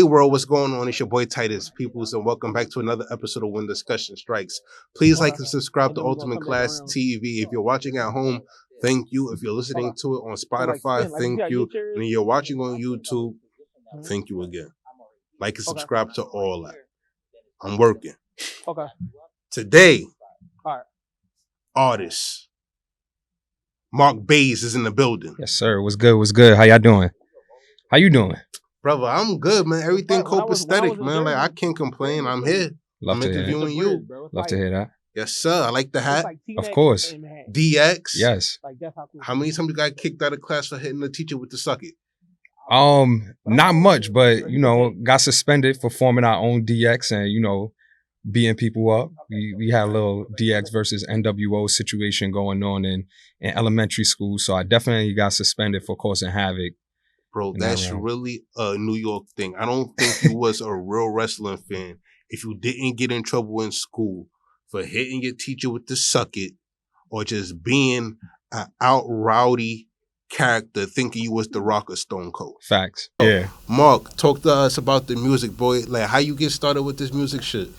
world, what's going on? It's your boy Titus Peoples, and welcome back to another episode of When Discussion Strikes. Please like and subscribe to Ultimate Class TV. If you're watching at home, thank you. If you're listening to it on Spotify, thank you. And if you're watching on YouTube, thank you again. Like and subscribe to all that. I'm working. Okay. Today, All right. artist Marc-Baze is in the building. Yes, sir. What's good? What's good? How y'all doing? How you doing? Brother, I'm good, man. Everything copacetic, man. Like, I can't complain. I'm here. I'm interviewing you. Love to hear that. Yes, sir. I like the hat. Of course. DX. Yes. How many times you got kicked out of class for hitting the teacher with the suck it? Not much, but got suspended for forming our own DX and beating people up. We had a little DX versus NWO situation going on in elementary school, so I definitely got suspended for causing havoc. Bro, that's really a New York thing. I don't think you was a real wrestling fan if you didn't get in trouble in school for hitting your teacher with the suck it or just being an out rowdy character thinking you was the Rock or Stone Cold. Facts. So, yeah. Mark, talk to us about the music, boy. Like, how you get started with this music shit?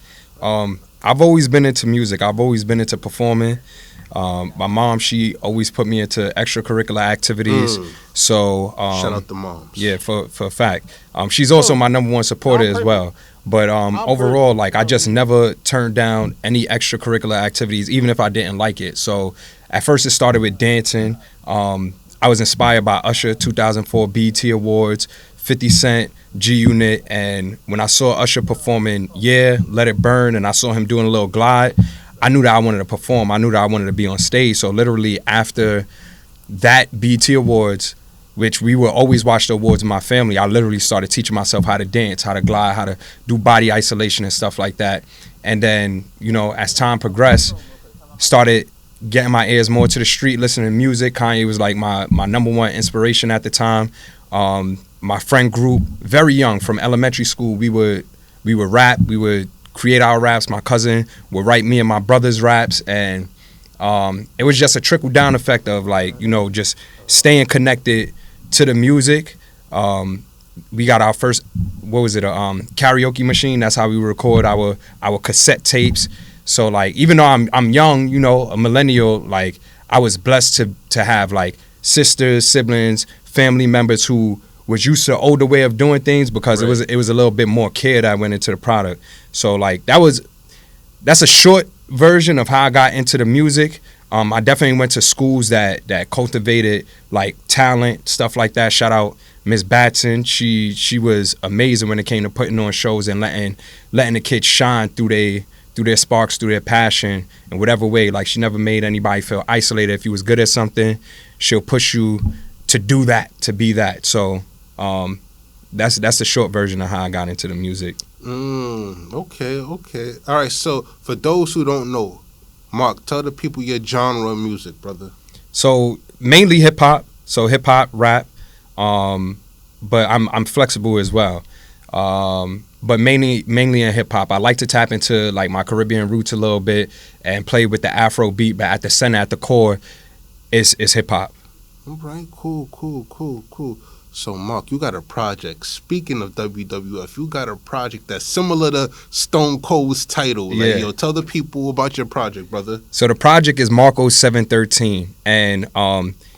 I've always been into music. I've always been into performing. My mom, she always put me into extracurricular activities. So shout out to moms. Yeah, for a fact. She's also my number one supporter as well. But overall, like, I just never turned down any extracurricular activities, even if I didn't like it. So at first it started with dancing. I was inspired by Usher, 2004 BET Awards, 50 Cent, G-Unit, and when I saw Usher performing Yeah, Let It Burn, and I saw him doing a little glide, I knew that I wanted to perform. I knew that I wanted to be on stage. So literally after that BET Awards, which we would always watch the awards in my family, I literally started teaching myself how to dance, how to glide, how to do body isolation and stuff like that. And then, as time progressed, started getting my ears more to the street, listening to music. Kanye was like my number one inspiration at the time. My friend group, very young, from elementary school, we would rap, we would create our raps. My cousin would write me and my brother's raps, and it was just a trickle down effect of just staying connected to the music. We got our first, karaoke machine. That's how we record our cassette tapes. So even though I'm young, a millennial, I was blessed to have sisters, siblings, family members who was used to an older way of doing things because it was a little bit more care that went into the product. So that's a short version of how I got into the music. I definitely went to schools that cultivated talent, stuff like that. Shout out Miss Batson. She was amazing when it came to putting on shows and letting the kids shine through their sparks, through their passion in whatever way. She never made anybody feel isolated. If you was good at something, she'll push you to do that, to be that. So that's the short version of how I got into the music. Okay. All right, so for those who don't know, Mark, tell the people your genre of music, brother. So mainly hip hop. So hip hop, rap, but I'm flexible as well. But mainly in hip hop. I like to tap into my Caribbean roots a little bit and play with the Afro beat, but at the center, at the core, is hip hop. All right, cool. So, Mark, you got a project. Speaking of WWF, you got a project that's similar to Stone Cold's title. Tell the people about your project, brother. So the project is Marco 713, and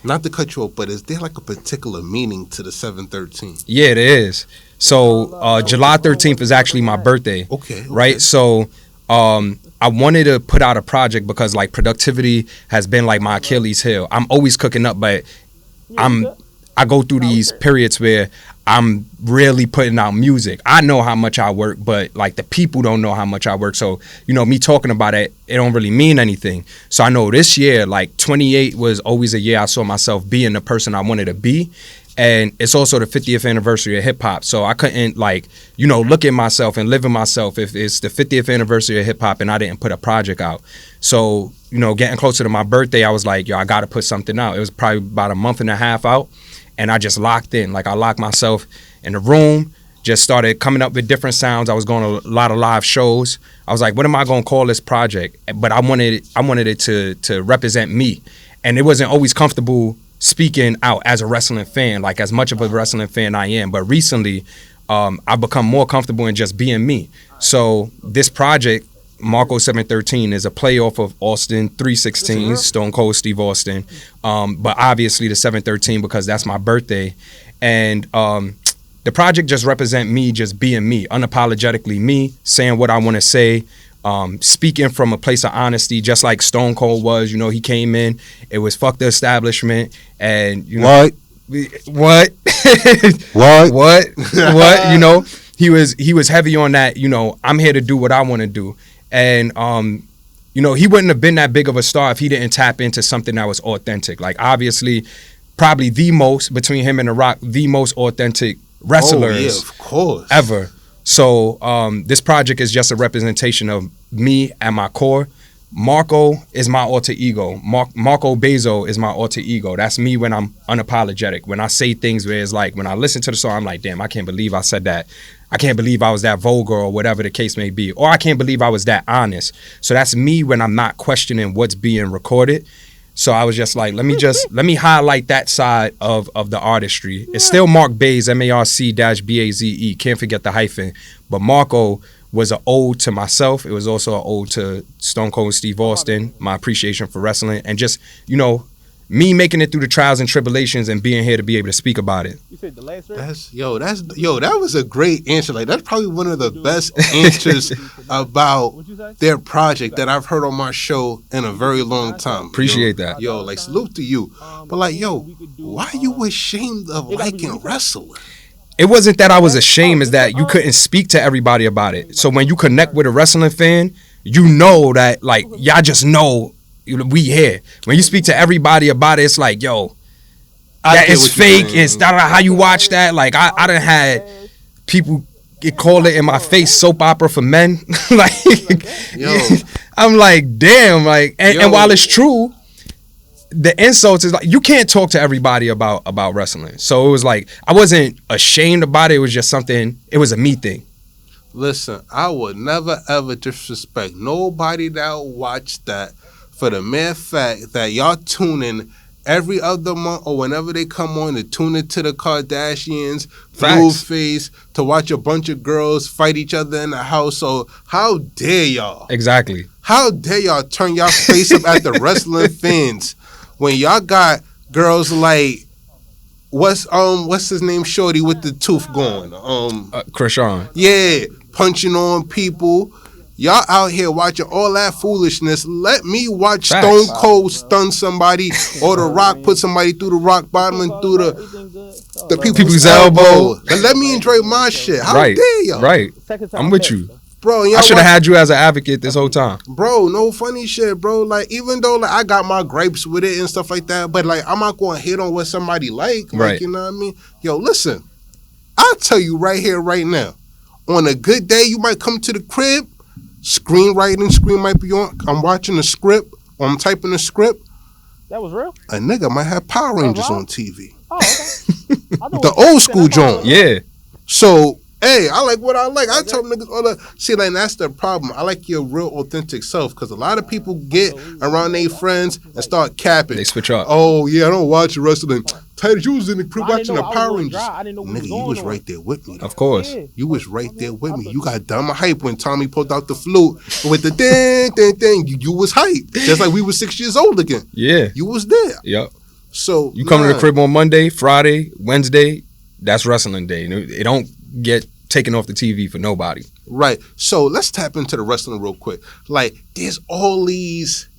not to cut you off, but is there a particular meaning to the 713? Yeah, it is. So July 13th is actually my birthday. Okay. Right? So I wanted to put out a project because productivity has been my Achilles heel. I'm always cooking up, but I go through these periods where I'm really putting out music. I know how much I work, but the people don't know how much I work. So, me talking about it don't really mean anything. So I know this year, 28 was always a year I saw myself being the person I wanted to be. And it's also the 50th anniversary of hip hop. So I couldn't look at myself and live in myself if it's the 50th anniversary of hip hop and I didn't put a project out. So, getting closer to my birthday, I was like, I got to put something out. It was probably about a month and a half out. And I just locked in. I locked myself in the room, just started coming up with different sounds. I was going to a lot of live shows. I was like, what am I going to call this project? But I wanted it to represent me. And it wasn't always comfortable speaking out as a wrestling fan, as much of a wrestling fan I am. But recently, I become more comfortable in just being me. So this project, Marco 713, is a play off of Austin 316, Stone Cold Steve Austin. But obviously the 713 because that's my birthday. And the project just represent me just being me, unapologetically me, saying what I want to say, speaking from a place of honesty, just like Stone Cold was. You know, he came in, it was fuck the establishment, and you know what you know, he was heavy on that. You know, I'm here to do what I want to do, and you know, he wouldn't have been that big of a star if he didn't tap into something that was authentic. Like obviously, probably the most between him and The Rock, the most authentic wrestlers of course ever. So this project is just a representation of me at my core. Marco is my alter ego. Marc-Baze is my alter ego. That's me when I'm unapologetic. When I say things where it's like, when I listen to the song, I'm like, damn, I can't believe I said that. I can't believe I was that vulgar or whatever the case may be. Or I can't believe I was that honest. So that's me when I'm not questioning what's being recorded. So I was just like, let me highlight that side of the artistry. It's still Marc-Baze, MARC-BAZE. Can't forget the hyphen. But Marco was an ode to myself. It was also an ode to Stone Cold Steve Austin, my appreciation for wrestling, and just, you know, me making it through the trials and tribulations and being here to be able to speak about it. You said the last race? That was a great answer. Like, that's probably one of the best answers about their project that I've heard on my show in a very long time. Appreciate that. Yo, like, salute to you. But like, yo, why are you ashamed of liking wrestling? It wasn't that I was ashamed, it's that you couldn't speak to everybody about it. So when you connect with a wrestling fan, you know that, like, y'all just know we here. When you speak to everybody about it, it's like, yo, that is fake. It's not how you watch that. Like, I done had people call it in my face soap opera for men. Like, yo. I'm like, damn. Like, and while it's true, the insults is like, you can't talk to everybody about wrestling. So it was like, I wasn't ashamed about it. It was just something, it was a me thing. Listen, I would never ever disrespect nobody that watched that for the mere fact that y'all tune in every other month or whenever they come on to tune into the Kardashians, Blueface, to watch a bunch of girls fight each other in the house. So how dare y'all? Exactly. How dare y'all turn y'all face up at the wrestling fans when y'all got girls like what's his name, Shorty with the tooth going? Krishan. Yeah, punching on people. Y'all out here watching all that foolishness. Let me watch Stone Cold stun somebody or The Rock put somebody through the rock bottom and through the people's elbow. And let me enjoy my shit. How dare y'all? Right. I'm with you. Bro, I should have had you as an advocate this whole time. Bro, no funny shit, bro. Like, even though like I got my gripes with it and stuff like that, but like I'm not going to hit on what somebody like. Like, you know what I mean? Yo, listen. I'll tell you right here, right now. On a good day, you might come to the crib. Screenwriting screen might be on. I'm watching the script, or I'm typing the script. That was real? A nigga might have Power Rangers on TV. Oh, okay. The old school joint. Yeah. So, hey, I like what I like. I tell niggas all the... See, like, that's the problem. I like your real authentic self, because a lot of people get around their friends and start capping. They switch up. Oh, yeah, I don't watch wrestling. Titus, you was in the crib watching the Power Rangers. Nigga, you was right there with me. Of course. You was right there with me. You got dumb hype when Tommy pulled out the flute with the ding. You was hype. Just like we was 6 years old again. Yeah. You was there. Yep. So you come to the crib on Monday, Friday, Wednesday, that's wrestling day. It don't get taken off the TV for nobody. Right. So let's tap into the wrestling real quick. Like, there's all these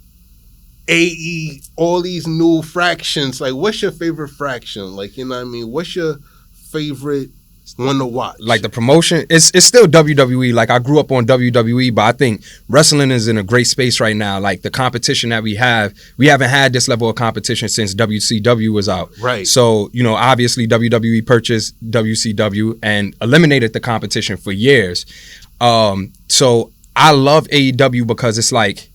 all these new fractions. Like, what's your favorite fraction? Like, you know what I mean? What's your favorite one to watch? Like, the promotion, it's still WWE. Like, I grew up on WWE, but I think wrestling is in a great space right now. Like, the competition that we haven't had this level of competition since WCW was out. Right. So, you know, obviously WWE purchased WCW and eliminated the competition for years. So I love AEW because it's like,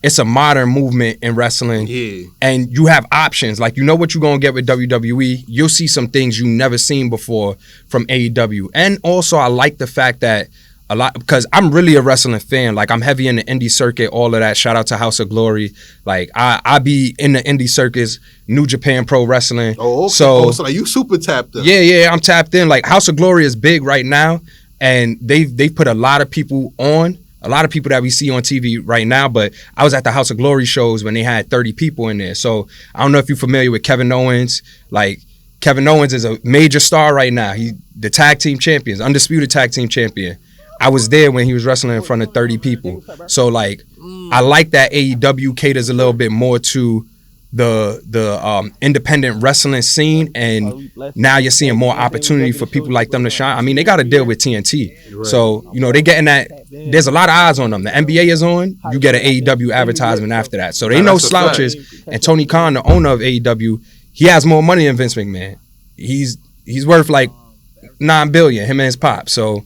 it's a modern movement in wrestling. Yeah. And you have options. Like, you know what you're going to get with WWE. You'll see some things you never seen before from AEW. And also, I like the fact that a lot, because I'm really a wrestling fan. Like, I'm heavy in the indie circuit, all of that. Shout out to House of Glory. Like, I be in the indie circuits, New Japan Pro Wrestling. Oh, okay. So like you super tapped in. Yeah, I'm tapped in. Like, House of Glory is big right now, and they put a lot of people on, a lot of people that we see on TV right now. But I was at the House of Glory shows when they had 30 people in there. So I don't know if you're familiar with Kevin Owens. Like, Kevin Owens is a major star right now. He the tag team champions, undisputed tag team champion. I was there when he was wrestling in front of 30 people. So, like, I like that AEW caters a little bit more to the independent wrestling scene, and now you're seeing more opportunity for people like them to shine. I mean, they got to deal with TNT. So, you know, they getting that. There's a lot of eyes on them. The NBA is on. You get an AEW advertisement after that. So they know slouches. And Tony Khan, the owner of AEW, he has more money than Vince McMahon. He's worth like $9 billion, him and his pop. So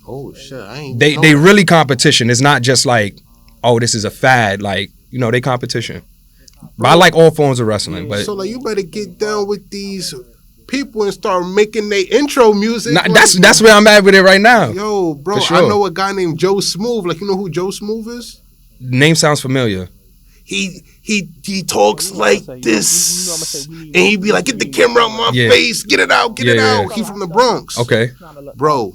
they really competition. It's not just like, oh, this is a fad. Like, you know, they competition. But I like all forms of wrestling. But so, like, you better get down with these people and start making their intro music. Nah, that's where I'm at with it right now. Yo, bro, sure. I know a guy named Joe Smooth. Like, you know who Joe Smooth is? Name sounds familiar. He talks like this, and he be like, "Get the camera out my face, get it out, get it out." He from the Bronx. Okay, bro,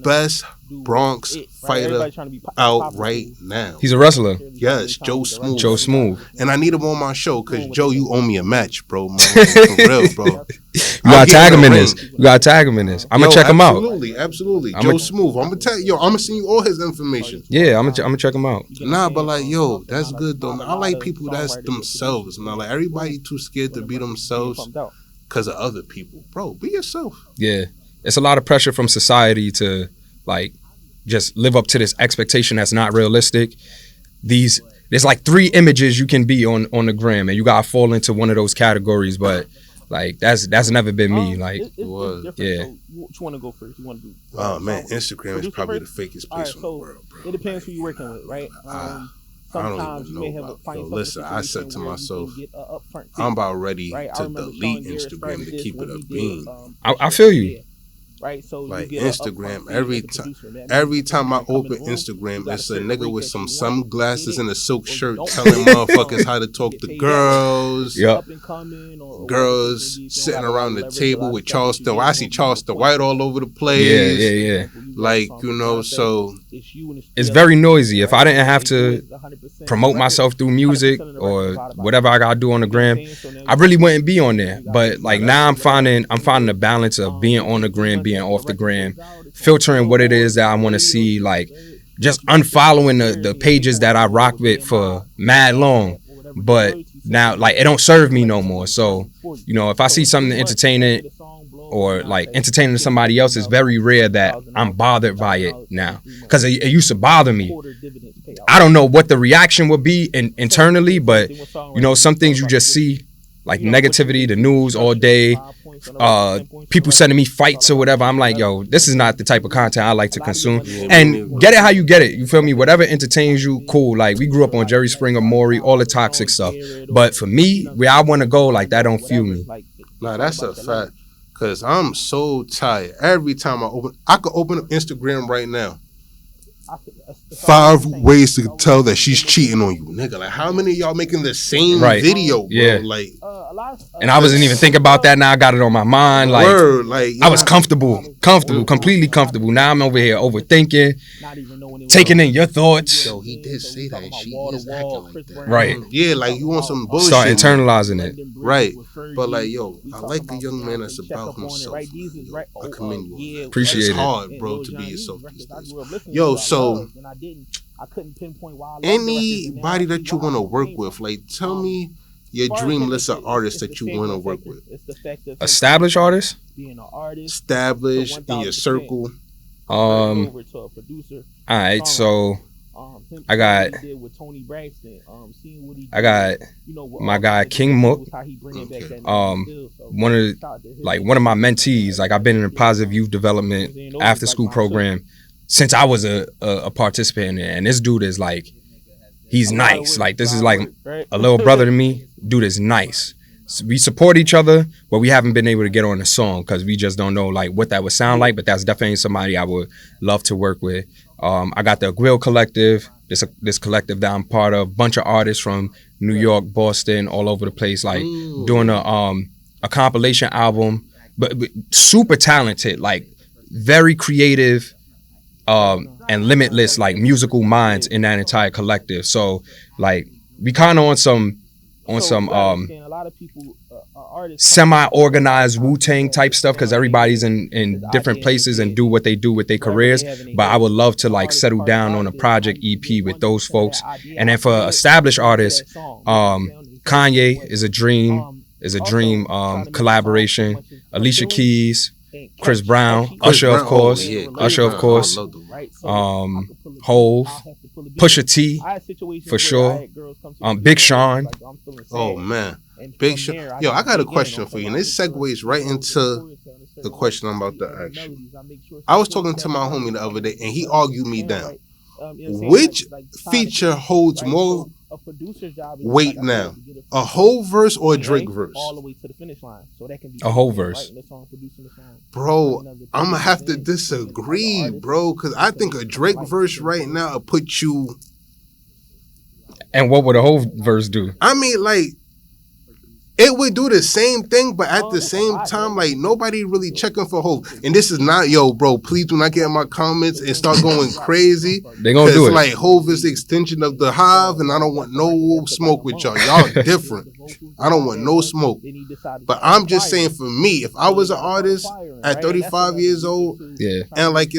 best Bronx fighter out right now. He's a wrestler. Yes, Joe Smooth. Joe Smooth. And I need him on my show because Joe, you owe me a match, bro. Man, for real, bro. You gotta tag him in this. You gotta tag him in this. I'm gonna check him out. Absolutely. Joe Smooth. I'm gonna send you all his information. Yeah, I'm gonna check him out. Nah, but like, yo, that's good though. I like people that's themselves. Now, like, everybody too scared to be themselves because of other people. Bro, be yourself. Yeah, it's a lot of pressure from society to, like, just live up to this expectation that's not realistic. There's like 3 images you can be on the gram, and you gotta fall into one of those categories. But, like, that's never been me. Like, yeah. So, which one to go first? You want to do? Oh man, Instagram is probably the fakest place in the world, bro. It depends who you're working with, right? Sometimes you may have find yourself. Listen, I said to myself, I'm about ready to delete Instagram to keep it a bean. I feel you. Right, so like Instagram, every time I open Instagram, it's a nigga with some sunglasses and a silk shirt telling motherfuckers how to talk to girls. Yep. Girls sitting around the table with Charleston. I see Charleston White all over the place. Yeah. Like, you know, so it's very noisy. If I didn't have to promote myself through music or whatever I gotta do on the gram, I really wouldn't be on there. But like now I'm finding the balance of being on the gram, being off the gram, filtering what it is that I want to see, like just unfollowing the pages that I rock with for mad long. But now, like, it don't serve me no more. So, you know, if I see something entertaining or like entertaining to somebody else, it's very rare that I'm bothered by it now, because it used to bother me. I don't know what the reaction would be internally, but you know, some things you just see, like negativity, the news all day, people sending me fights or whatever. I'm like, yo, this is not the type of content I like to consume. And get it how you get it. You feel me? Whatever entertains you, cool. Like, we grew up on Jerry Springer, Maury, all the toxic stuff. But for me, where I want to go, like, that don't fuel me. Nah, that's a fact. Because I'm so tired. Every time I could open up Instagram right now. 5 ways to tell that she's cheating on you, nigga. Like, how many of y'all making the same video, bro? Yeah. Like, and I wasn't even thinking about that. Now I got it on my mind. Like, I was completely comfortable. Now I'm over here overthinking, taking in your thoughts. Yo, he did say that. She is acting like that. Right. Yeah, like, you want some bullshit. Start internalizing it. Right. But like, yo, I like a young man that's about himself. I commend you. Appreciate it. It's hard, bro, to be yourself these days. Yo, so anybody that you want to work with, like, tell me your dream list of artists that you want to work with. Established artists? Established in your circle. All right, so I got my guy King Mook. One of my mentees. Like, I've been in a positive youth development after school program since I was a participant in it. And this dude is like, he's nice. Like, this is like a little brother to me. Dude is nice. we support each other, but we haven't been able to get on a song because we just don't know like what that would sound like. But that's definitely somebody I would love to work with. I got the Aguil Collective, this collective that I'm part of. Bunch of artists from New York, Boston, all over the place, like doing a compilation album, but super talented, like very creative and limitless, like musical minds in that entire collective. So like we kind of on some semi-organized Wu-Tang type stuff because everybody's in different places and do what they do with their careers. But I would love to like settle down on a project EP with those folks. And then for established artists, Kanye is a dream collaboration. Alicia Keys, Chris Brown, Usher of course, Hove, Pusha T for sure, Big Sean. Oh man, Big Sean. Yo, I got a question for you, and this segues right into the question I'm about to ask you. I was talking to my homie the other day, and he argued me down. Which feature holds more weight now, a whole verse or a Drake verse? A whole verse. Bro, I'm gonna have to disagree, bro, because I think a Drake verse right now will put you. And what would a whole verse do? I mean, like, it would do the same thing, but at the same time, like, nobody really checking for Hov. And this is not, yo, bro, please do not get in my comments and start going crazy. They gonna do it. Like, Hov is the extension of the Hive, and I don't want no smoke with y'all. Y'all different. I don't want no smoke. But I'm just saying, for me, if I was an artist at 35 years old, and like,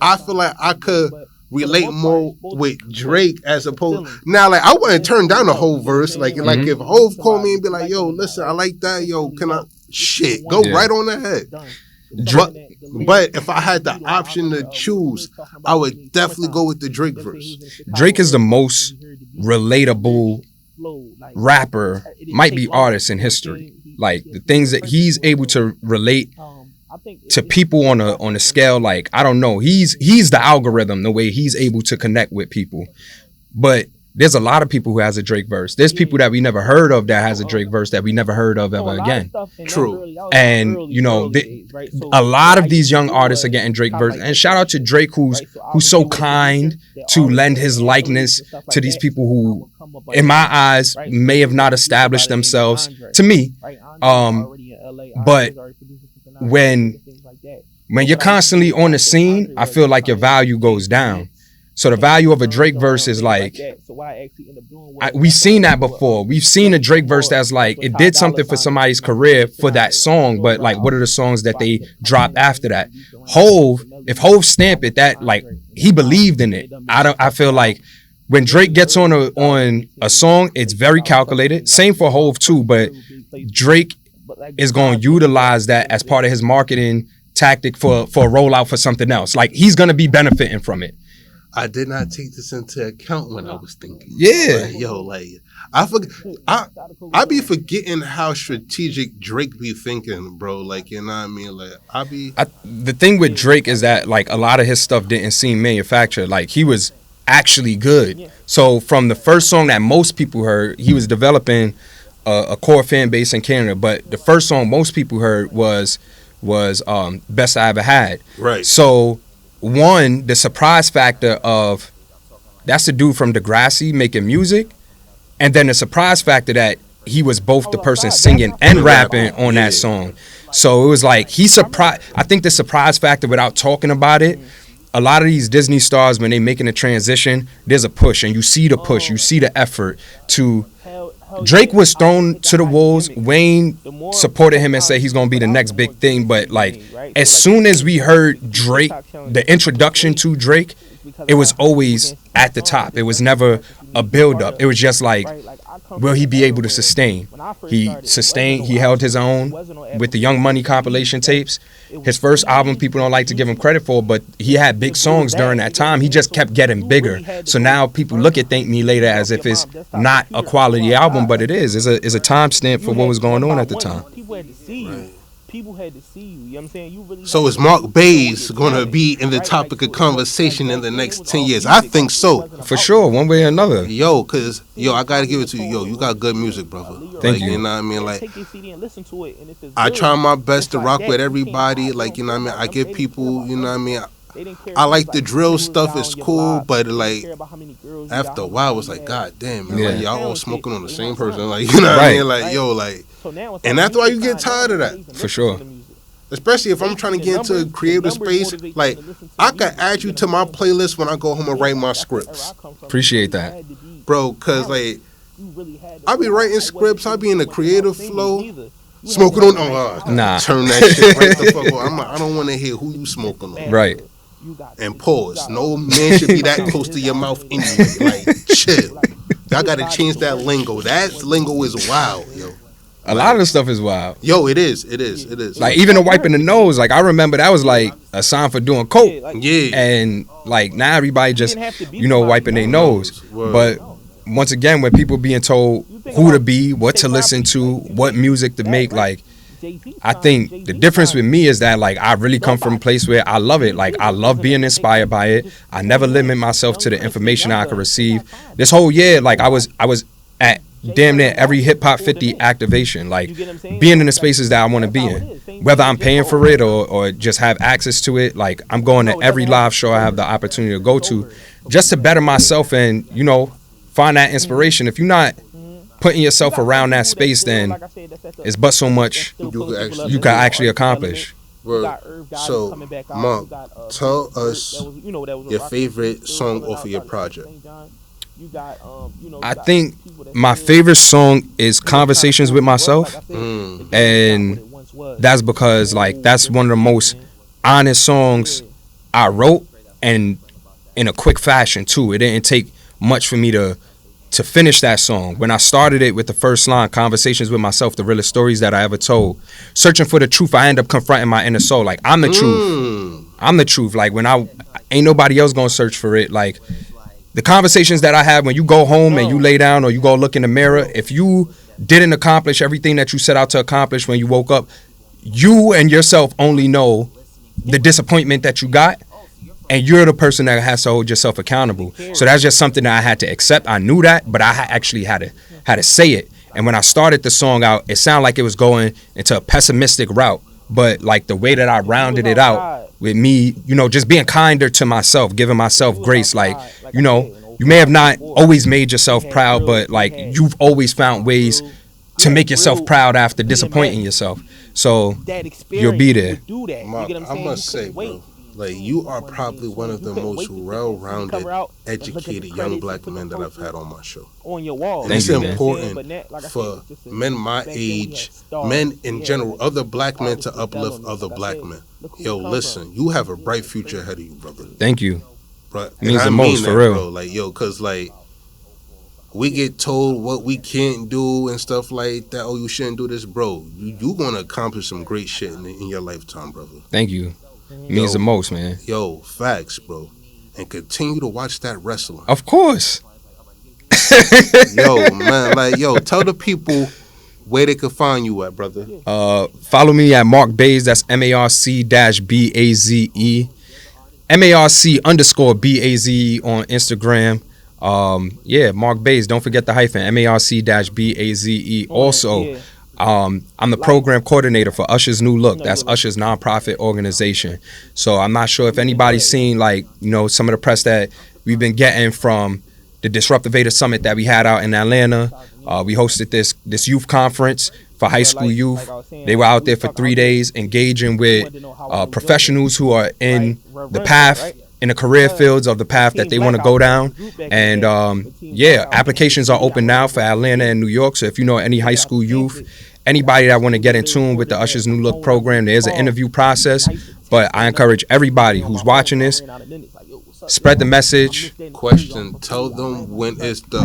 I feel like I could relate more with Drake as opposed. Now, like, I wouldn't turn down the whole verse. Like if Hov called me and be like, "Yo, listen, I like that. Yo, can I?" Shit, go right on ahead. But if I had the option to choose, I would definitely go with the Drake verse. Drake is the most relatable rapper, might be artist in history. Like the things that he's able to relate to people on a scale, like, I don't know, he's the algorithm, the way he's able to connect with people. But there's a lot of people who has a Drake verse. There's people that we never heard of that has a Drake verse that we never heard of ever again. True. And you know, a lot of these young artists are getting Drake verse. And shout out to Drake, who's so kind to lend his likeness to these people who, in my eyes, may have not established themselves to me. But when you're constantly on the scene, I feel like your value goes down. So the value of a Drake verse is like, we've seen that before. We've seen a Drake verse that's like, it did something for somebody's career for that song, but like, what are the songs that they dropped after that? If Hov stamped it, that like, he believed in it. I feel like when Drake gets on a song, it's very calculated. Same for Hov too, but Drake is going to utilize that as part of his marketing tactic for a rollout for something else. Like, he's going to be benefiting from it. I did not take this into account when I was thinking. Yeah. Like, I be forgetting how strategic Drake be thinking, bro. Like, you know what I mean? Like, the thing with Drake is that, like, a lot of his stuff didn't seem manufactured. Like, he was actually good. So from the first song that most people heard, he was developing a core fan base in Canada. But the first song most people heard was Best I Ever Had. Right. So, one, the surprise factor of that's the dude from Degrassi making music, and then the surprise factor that he was both the person singing and rapping on that song. So it was like he surprised. I think the surprise factor, without talking about it, a lot of these Disney stars, when they making a transition, there's a push, and you see the push, you see the effort to. Drake was thrown to the wolves. Wayne supported him and said he's going to be the next big thing. But, like, as soon as we heard Drake, the introduction to Drake, it was always at the top. It was never a build-up. It was just like, will he be able to sustain? He sustained. He held his own with the Young Money compilation tapes. His first album, people don't like to give him credit for, but he had big songs during that time. He just kept getting bigger. So now people look at Thank Me Later as if it's not a quality album, but it is. It's a timestamp for what was going on at the time. people had to see you. You know what I'm saying? You really. So is Marc-Baze gonna be in the topic of conversation in the next 10 years? I think so. For sure, one way or another. Yo, cause I gotta give it to you. Yo, you got good music, brother. Thank you. You know what I mean? Like, take your CD and listen to it, and if it's I good, try my best to it's rock like with that. everybody. Like, you know what I mean? I give people, you know what I mean? I like the drill stuff, it's cool, but like after a while it's like, god damn, man, like, y'all all smoking on the same person, like, you know what I mean? Like, yo, like, and after a while you get tired of that. For sure. Especially if I'm trying to get into a creative space, like, I can add you to my playlist when I go home and write my scripts. Appreciate that. Bro, cause like, I be writing scripts, I be in the creative flow, smoking on, Nah. turn that shit right the fuck on. I don't want to hear who you smoking on. Right. And pause. No man should be that close to your mouth anyway. Like, chill. Y'all gotta change that lingo. That lingo is wild, yo. A lot of the stuff is wild. Yo, it is. It is. It is. Like, even the wiping the nose, like, I remember that was like a sign for doing coke. Yeah. And like, now everybody just, wiping their nose. Word. But once again, when people being told who to be, what to listen to, what music to make, like, I think the difference with me is that, like, I really come from a place where I love it. Like, I love being inspired by it. I never limit myself to the information I can receive. This whole year, like, I was at damn near every Hip Hop 50 activation, like, being in the spaces that I want to be in. Whether I'm paying for it or just have access to it, like, I'm going to every live show I have the opportunity to go to just to better myself and, find that inspiration. If you're not putting yourself around that space, then it's but so much you can actually accomplish. Word. So, Mark, tell us your favorite song off of your project. I think my favorite song is Conversations with Myself. And that's because, like, that's one of the most honest songs I wrote, and in a quick fashion too. It didn't take much for me to finish that song. When I started it with the first line, Conversations with Myself, the realest stories that I ever told. Searching for the truth, I end up confronting my inner soul. Like, I'm the truth. I'm the truth. Like, when ain't nobody else gonna search for it. Like, the conversations that I have when you go home and you lay down or you go look in the mirror, if you didn't accomplish everything that you set out to accomplish when you woke up, you and yourself only know the disappointment that you got. And you're the person that has to hold yourself accountable. So that's just something that I had to accept. I knew that, but I actually had to say it. And when I started the song out, it sounded like it was going into a pessimistic route. But like the way that I rounded it out with me, just being kinder to myself, giving myself grace. Like, you may have not always made yourself proud, but like you've always found ways to make yourself proud after disappointing yourself. So you'll be there. Mark, I must say, bro, like, you are probably one of the most well-rounded, educated young black men that I've had on my show. And it's important for men my age, men in general, other black men, to uplift other black men. Yo, listen, you have a bright future ahead of you, brother. Thank you. Bro, it means the most, for real. Bro. Like, yo, because, like, we get told what we can't do and stuff like that. Oh, you shouldn't do this, bro. You're going to accomplish some great shit in your lifetime, brother. Thank you. It means the most, man. Yo, facts, bro. And continue to watch that wrestling. Of course. Yo, man, like, yo, tell the people where they can find you at, brother. Follow me at Marc-Baze. That's MARC-BAZE. MARC_BAZE on Instagram. Marc-Baze. Don't forget the hyphen. MARC-BAZE. Also, I'm the program coordinator for Usher's New Look. That's Usher's nonprofit organization. So I'm not sure if anybody's seen, like, some of the press that we've been getting from the Disruptivator Summit that we had out in Atlanta. We hosted this youth conference for high school youth. They were out there for 3 days engaging with professionals who are in the path, in the career fields of the path that they want to go down. And applications are open now for Atlanta and New York. So if you know any high school youth, anybody that want to get in tune with the Usher's New Look program, there's an interview process. But I encourage everybody who's watching this, spread the message. Question, tell them when is the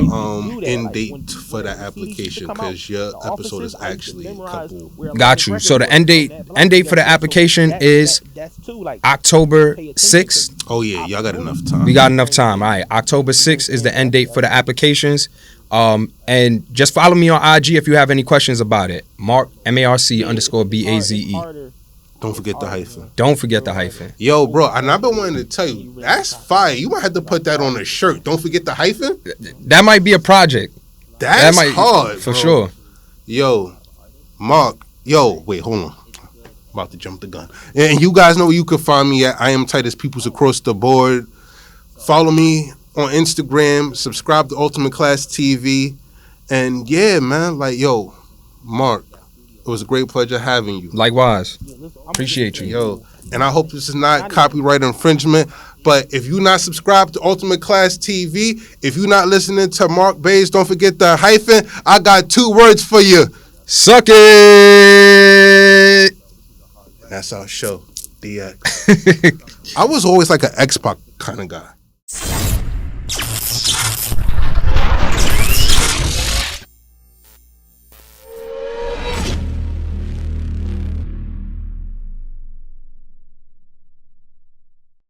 end date for that application, because your episode is actually a couple. Got you. So the end date for the application is October 6th. Oh yeah, y'all got enough time. We got enough time. All right, October 6th is the end date for the applications. And just follow me on IG if you have any questions about it. Marc, MARC_BAZE. Don't forget the hyphen. Don't forget the hyphen. Yo, bro, and I've been wanting to tell you, that's fire. You might have to put that on a shirt. Don't forget the hyphen. That might be a project. That's hard, for bro. sure. Yo, Marc. Yo, wait, hold on. I'm about to jump the gun. And you guys know where you can find me at. I am Titus Peoples across the board. Follow me on Instagram. Subscribe to Ultimate Class TV. And yeah, man, like, yo, Marc, it was a great pleasure having you. Likewise. Appreciate you. Yo, and I hope this is not copyright infringement. But if you're not subscribed to Ultimate Class TV, if you're not listening to Marc-Baze, don't forget the hyphen. I got 2 words for you. Suck it. That's our show. DX. I was always like an X-Pac kind of guy.